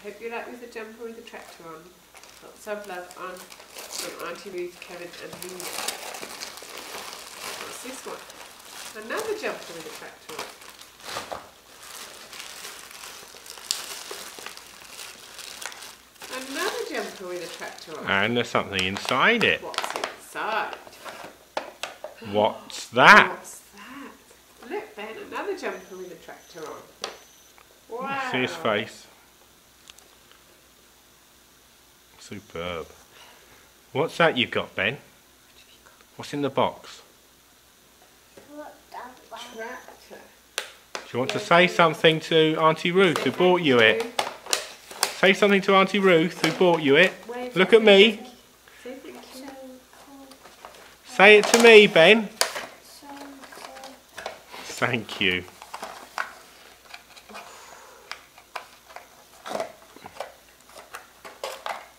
Hope you like with the jumper with the tractor on. Lots of love on from Auntie Ruth, Kevin and Luna. What's this one? Another jumper with a tractor on. Another jumper with a tractor on. And there's something inside it. What's inside? What's that? What's that? Look, Ben, another jumper with a tractor on. Wow. See his face. Superb. What's that you've got, Ben? What's in the box? Tractor. Do you want to say something to Auntie Ruth who bought you it? Say something to Auntie Ruth who bought you it. Look at me. Say thank you. Say it to me, Ben. Thank you.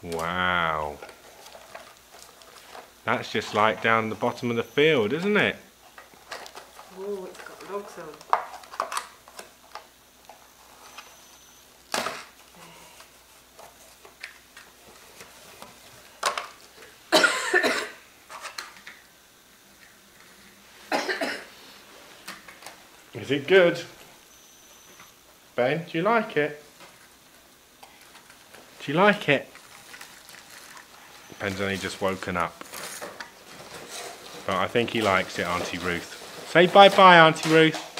Wow. That's just like down the bottom of the field, isn't it? Oh, it's got logs on. Is it good? Ben, do you like it? Do you like it? Ben's only just woken up. But I think he likes it, Auntie Ruth. Say bye-bye, Auntie Ruth.